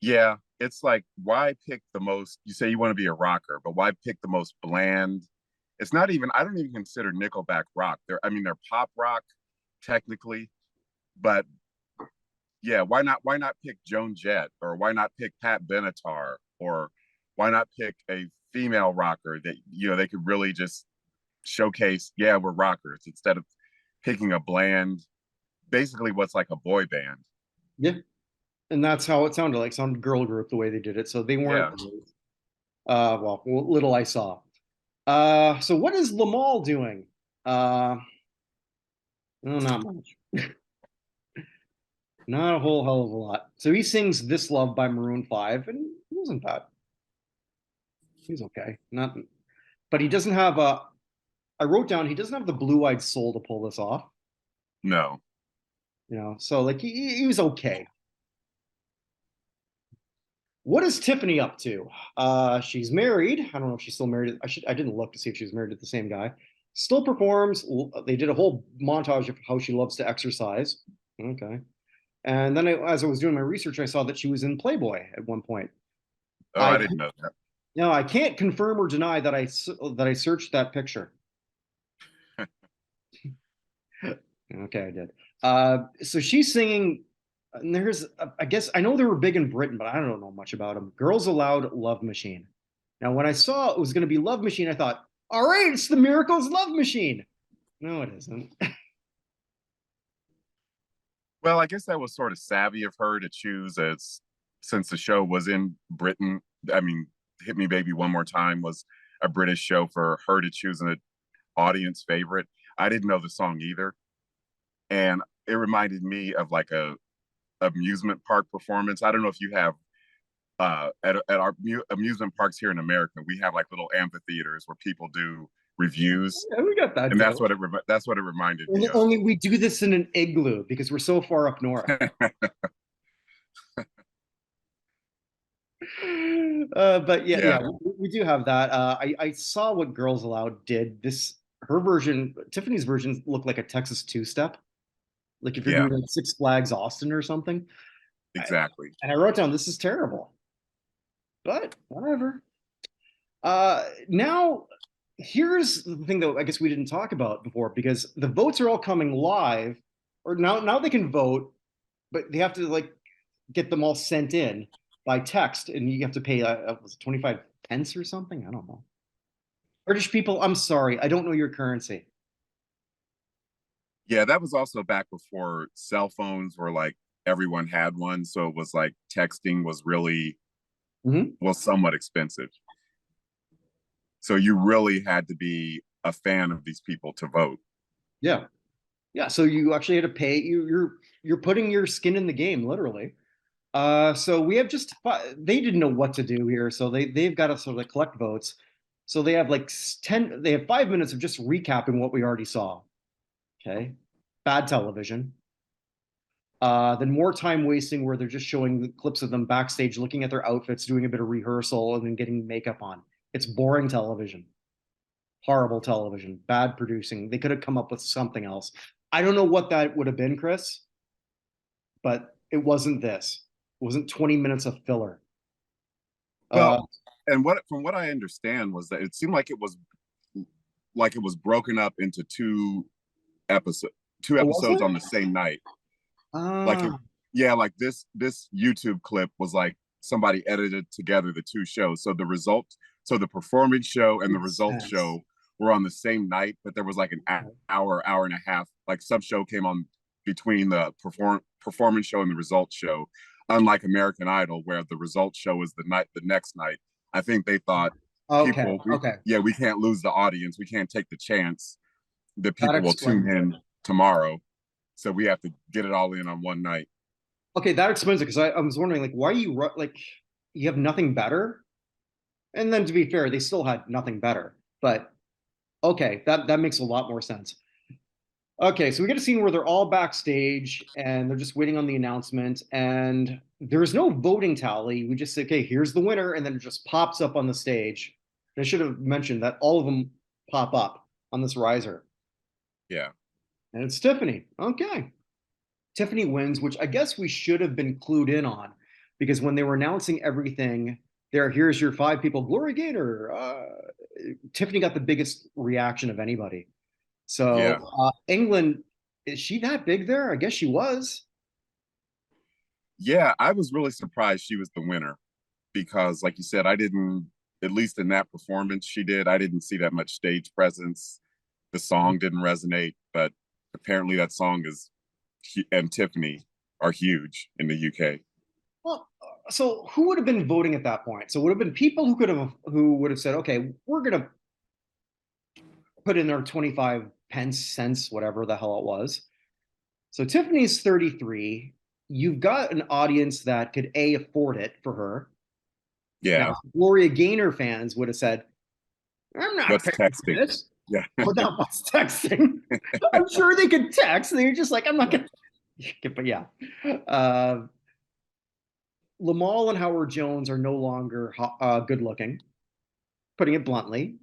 B: Yeah, it's like, why pick the most? You say you want to be a rocker, but why pick the most bland? It's not even. I don't even consider Nickelback rock. I mean, they're pop rock technically, but yeah, why not pick Joan Jett, or why not pick Pat Benatar, or why not pick a female rocker that they could really just showcase, yeah, we're rockers, instead of picking a bland, basically what's like a boy band.
A: Yeah, and that's how it sounded like some girl group the way they did it. So they weren't.
B: Yeah.
A: Well, little I saw. So what is Lamal doing? No, not much. Not a whole hell of a lot. So he sings "This Love" by Maroon 5, and he wasn't bad. He's okay. Not, but he doesn't have a. I wrote down he doesn't have the blue-eyed soul to pull this off.
B: No.
A: So like he was okay. What is Tiffany up to? She's married. I don't know if she's still married. I didn't look to see if she was married to the same guy. Still performs. They did a whole montage of how she loves to exercise. Okay. And then as I was doing my research, I saw that she was in Playboy at one point.
B: Oh, I
A: I
B: didn't know that.
A: No, I can't confirm or deny that I searched that picture. Okay, I did. So she's singing, and I guess I know they were big in Britain, but I don't know much about them. Girls Aloud, Love Machine. Now, when I saw it was going to be Love Machine, I thought, all right, it's the Miracles Love Machine. No, it isn't.
B: Well, I guess that was sort of savvy of her to choose, as since the show was in Britain. I mean, Hit Me Baby One More Time was a British show, for her to choose an audience favorite. I didn't know the song either. And it reminded me of like a amusement park performance. I don't know if you have at our amusement parks here in America, we have like little amphitheaters where people do reviews,
A: Yeah, we got that
B: and
A: too.
B: that's what it reminded me
A: Only,
B: of.
A: only we do this in an igloo because we're so far up north. But yeah,
B: Yeah,
A: we do have that. I saw what Girls Aloud did. Her version, Tiffany's version, looked like a Texas two-step. Like if you're
B: yeah,
A: doing like Six Flags Austin or something.
B: exactly.
A: And I wrote down, this is terrible, but whatever. Now, here's the thing that I guess we didn't talk about before, because the votes are all coming live, or now they can vote, but they have to like get them all sent in by text, and you have to pay was it 25 pence or something? I don't know. British people, I'm sorry, I don't know your currency.
B: Yeah, that was also back before cell phones were like everyone had one, so it was like texting was really,
A: Mhm.
B: well, somewhat expensive. So you really had to be a fan of these people to vote.
A: Yeah, yeah. So you actually had to pay. You're putting your skin in the game, literally. So we have they didn't know what to do here, so they've got to sort of collect votes. So they have like 10, they have 5 minutes of just recapping what we already saw. Okay. Bad television. Then more time wasting where they're just showing the clips of them backstage looking at their outfits, doing a bit of rehearsal, and then getting makeup on. It's boring television. Horrible television. Bad producing. They could have come up with something else. I don't know what that would have been, Chris, but it wasn't this. It wasn't 20 minutes of filler.
B: Well,
A: Uh,
B: and what from what I understand was that it seemed like it was broken up into episode two
A: was
B: episodes
A: it?
B: on the same night. Like it,
A: Ah,
B: yeah, like this YouTube clip was like somebody edited together the two shows. So the performance show and the
A: makes
B: results
A: sense.
B: show were on the same night, but there was like an hour and a half. Like some show came on between the performance show and the results show. Unlike American Idol, where the results show is the next night. I think they thought
A: Okay, okay.
B: we can't lose the audience. We can't take the chance that
A: That
B: people will tune
A: explains it.
B: in tomorrow. So we have to get it all in on one night.
A: Okay, that explains it because I was wondering, like, why you like you have nothing better? And then to be fair, they still had nothing better. But okay, that makes a lot more sense. Okay, so we get a scene where they're all backstage and they're just waiting on the announcement, and there's no voting tally. We just say, okay, here's the winner, and then it just pops up on the stage. And I should have mentioned that all of them pop up on this riser.
B: Yeah.
A: And it's Tiffany. Okay. Tiffany wins, which I guess we should have been clued in on, because when they were announcing everything, here's your five people, Glory Gaynor. Tiffany got the biggest reaction of anybody.
B: Yeah.
A: So England, is she that big there? I guess she was.
B: Yeah, I was really surprised she was the winner because, like you said, I didn't, at least in that performance she did, I didn't see that much stage presence. The song didn't resonate, but apparently that song and Tiffany are huge in the UK.
A: Well, so who would have been voting at that point? So it would have been people who would have said, okay, we're gonna put in our 25 pence cents, whatever the hell it was. So Tiffany's 33. you've got an audience that could afford it for her. Now,
B: Yeah.
A: Gloria Gaynor fans would have said, "I'm not
B: What's
A: paying for
B: texting?
A: this."
B: Yeah.
A: But not what's texting. I'm sure they could text. They're just like, I'm not gonna. But yeah, uh, Lamal and Howard Jones are no longer good looking. Putting it bluntly,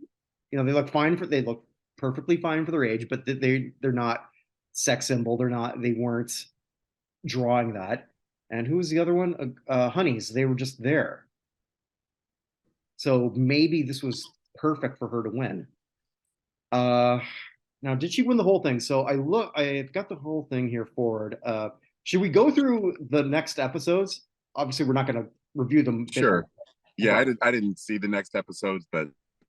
A: they look perfectly fine for their age, but they're not sex symbol. They weren't drawing that. And who was the other one? Honeys. They were just there. So maybe this was perfect for her to win. Uh, Now, did she win the whole thing? So I've got the whole thing here forward. Should we go through the next episodes? Obviously, we're not going to review them bit by
B: Sure. Yeah,
A: bit.
B: I didn't see the next episodes, but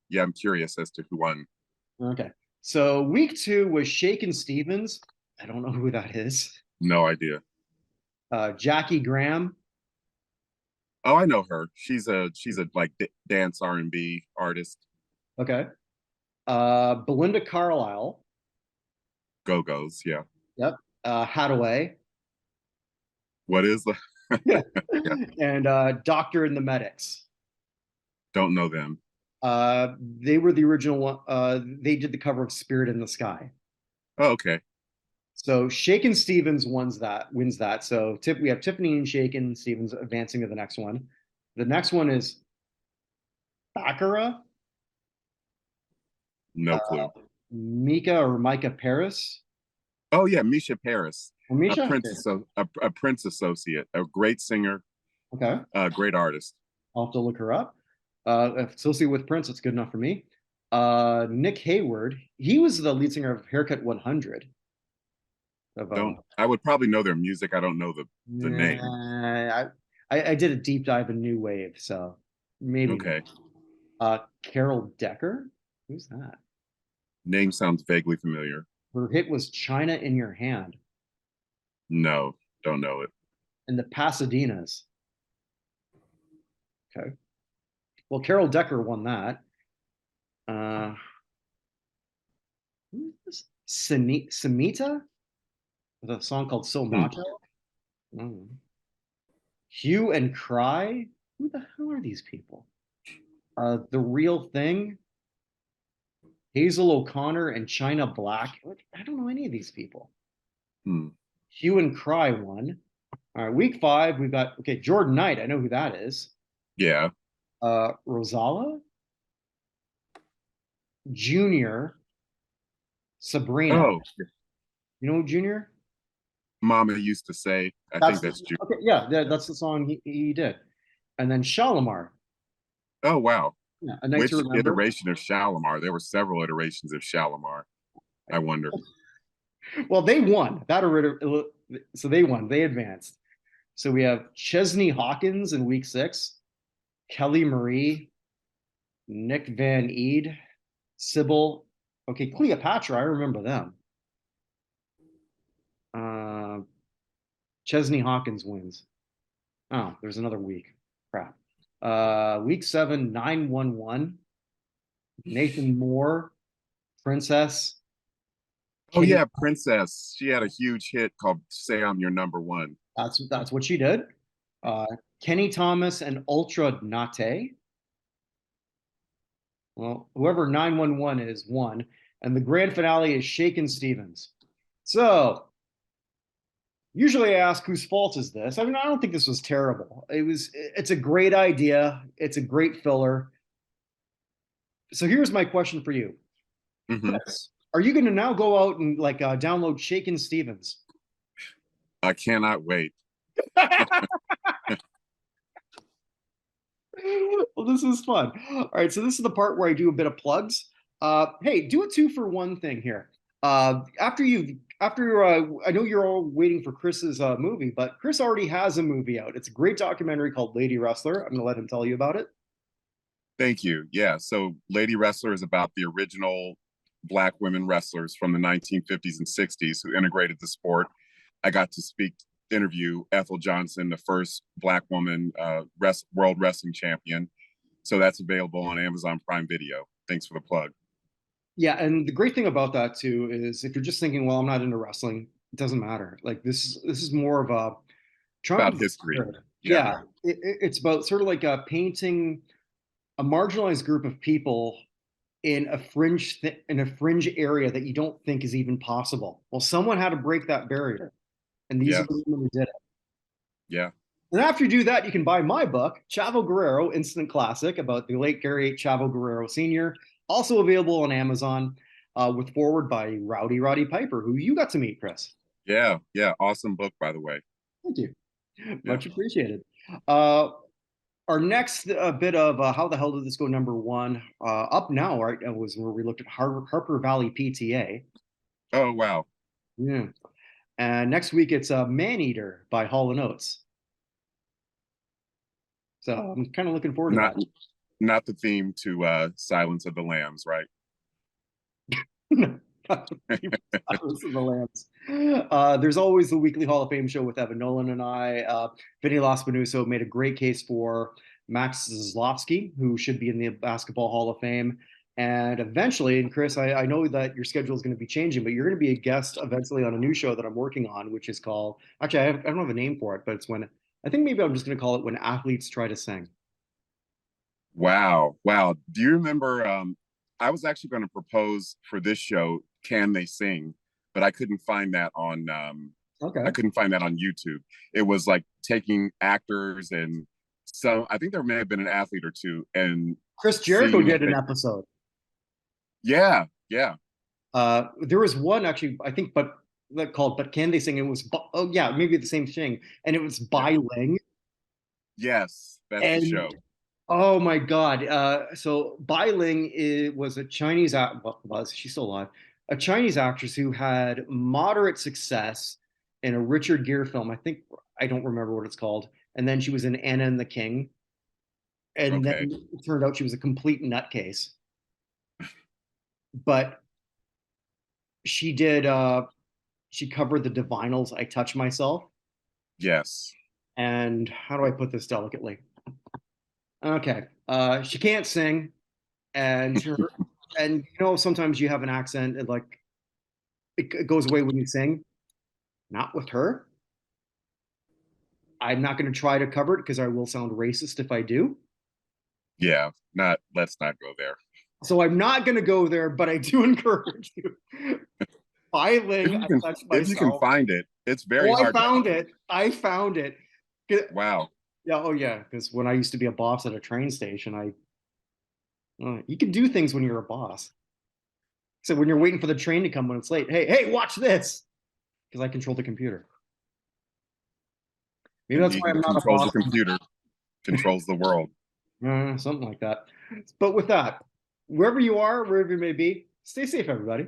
B: yeah, I'm curious as to who won.
A: Okay. So week 2 was Shakin' Stevens. I don't know who that is.
B: No idea.
A: Jackie Graham.
B: Oh, I know her. She's a like dance R&B artist.
A: Okay. Belinda Carlisle.
B: Go-Go's, yeah.
A: Yep. Hadaway.
B: What is the
A: Yeah.
B: yeah,
A: And Doctor and the Medics.
B: don't know them.
A: They were the original one. They did the cover of Spirit in the Sky.
B: Oh, okay.
A: So Shakin' Stevens wins that. So we have Tiffany and Shakin' Stevens advancing to the next one. The next one is Baccarat,
B: No clue.
A: Mika or Micah Paris.
B: Oh yeah, Misha Paris,
A: Or
B: a
A: Misha?
B: Prince a Prince associate, a great singer,
A: Okay.
B: a great artist.
A: I'll have to look her up. Associated with Prince, it's good enough for me. Nick Hayward, he was the lead singer of Haircut 100.
B: Don't I would probably know their music. I don't know the name.
A: I did a deep dive in New Wave, so maybe
B: Okay.
A: not. Carol Decker, who's that?
B: Name sounds vaguely familiar.
A: Her hit was China in Your Hand
B: No, don't know it.
A: and the Pasadenas. Okay. Well, Carol Decker won that. Who is this? Samita with a song called So
B: Hmm.
A: Macho. Mm. Hue and Cry. Who the hell are these people? The Real Thing. Hazel O'Connor and China Black. I don't know any of these people.
B: Hmm.
A: Hue and Cry won. All right, week 5, we've got Jordan Knight. I know who that is.
B: Yeah.
A: Rosala, Junior, Sabrina.
B: Oh,
A: You know Junior?
B: Mama used to say. I think that's June.
A: Okay, yeah, that's the song he did. And then Shalimar.
B: Oh wow.
A: Yeah, A Night to
B: Which
A: Remember.
B: iteration of Shalimar? There were several iterations of Shalimar. I wonder.
A: Well, they won that. So they won. They advanced. So we have Chesney Hawkins in week 6, Kelly Marie, Nick Van Eed, Sybil. Okay, Cleopatra. I remember them. Chesney Hawkins wins. Oh, there's another week. Crap. Week 7, 911. Nathan Moore, Princess.
B: Oh
A: Kenny,
B: yeah, Princess. She had a huge hit called "Say I'm Your Number One."
A: that's what she did. Uh, Kenny Thomas and Ultra Nate. Well, whoever 911 is won, and the grand finale is Shakin' Stevens. So usually I ask whose fault is this? I mean, I don't think this was terrible. It's a great idea. It's a great filler. So here's my question for you.
B: Hmm.
A: Chris, are you going to now go out and download Shakin' Stevens?
B: I cannot wait.
A: Well, this is fun. All right, so this is the part where I do a bit of plugs. Hey, do a 2-for-1 thing here. I know you're all waiting for Chris's movie, but Chris already has a movie out. It's a great documentary called Lady Wrestler. I'm going to let him tell you about it.
B: Thank you. Yeah. So Lady Wrestler is about the original Black women wrestlers from the 1950s and 60s who integrated the sport. I got to interview Ethel Johnson, the first Black woman world wrestling champion. So that's available on Amazon Prime Video. Thanks for the plug.
A: Yeah, and the great thing about that too is if you're just thinking, well, I'm not into wrestling, it doesn't matter. Like this is more of Trump
B: about
A: is
B: history.
A: good.
B: Yeah.
A: Yeah, it's about sort of like painting a marginalized group of people in a fringe area that you don't think is even possible. Well, someone had to break that barrier, and these are
B: Yeah.
A: the women who did it.
B: Yeah.
A: And after you do that, you can buy my book, Chavo Guerrero, Instant Classic, about the late Gary Chavo Guerrero Sr., also available on Amazon, with forward by Roddy Piper, who you got to meet, Chris.
B: Yeah. Yeah. Awesome book, by the way.
A: Thank you.
B: Yeah.
A: Much appreciated. Uh, our next bit of How the Hell Did This Go #1, up now, right, was where we looked at Harper Valley PTA.
B: Oh, wow.
A: Yeah. And next week, it's Maneater by Hall & Oates. So I'm kind of looking forward to
B: Not
A: that.
B: not the theme to Silence of the Lambs, right?
A: Silence of the Lambs. There's always the weekly Hall of Fame show with Evan Nolan and I. Vinny Lospinuso made a great case for Max Zlowski, who should be in the Basketball Hall of Fame. And eventually, and Chris, I know that your schedule is going to be changing, but you're going to be a guest eventually on a new show that I'm working on, which is called, actually, I don't have a name for it, but it's when, I think maybe I'm just going to call it When Athletes Try to Sing.
B: Wow. Wow. Do you remember? I was actually going to propose for this show, Can They Sing? But I couldn't find that on
A: Okay.
B: I couldn't find that on YouTube. It was like taking actors and so I think there may have been an athlete or two and
A: Chris Jericho
B: seeing if
A: did an
B: they,
A: episode.
B: yeah, yeah,
A: There was one actually, I think, but called "But Can They Sing?" It was, oh yeah, maybe the same thing, and it was
B: yeah.
A: Bai Ling,
B: Yes, that's the
A: and
B: show.
A: oh my God, so Bai Ling was a Chinese was she's still alive? A Chinese actress who had moderate success in a Richard Gere film. I don't remember what it's called, and then she was in Anna and the King, and then
B: Okay.
A: it turned out she was a complete nutcase. But she did. She covered the Divinals "I Touch Myself."
B: Yes.
A: And how do I put this delicately? Okay, she can't sing, and sometimes you have an accent, and like it goes away when you sing. Not with her. I'm not going to try to cover it because I will sound racist if I do.
B: Yeah. Not let's not go there.
A: So I'm not going to go there, but I do encourage you. Filing, I touch
B: If you can
A: myself.
B: find it, it's very
A: Oh, I
B: hard to
A: found
B: find.
A: it. I found it.
B: Wow.
A: Yeah, oh yeah, because when I used to be a boss at a train station, you can do things when you're a boss. So when you're waiting for the train to come when it's late, hey, watch this, because I control the computer. Maybe
B: And
A: that's
B: he
A: why
B: who
A: I'm not a
B: controls the
A: boss.
B: computer controls the world.
A: Something like that. But with that, wherever you are, wherever you may be, stay safe, everybody.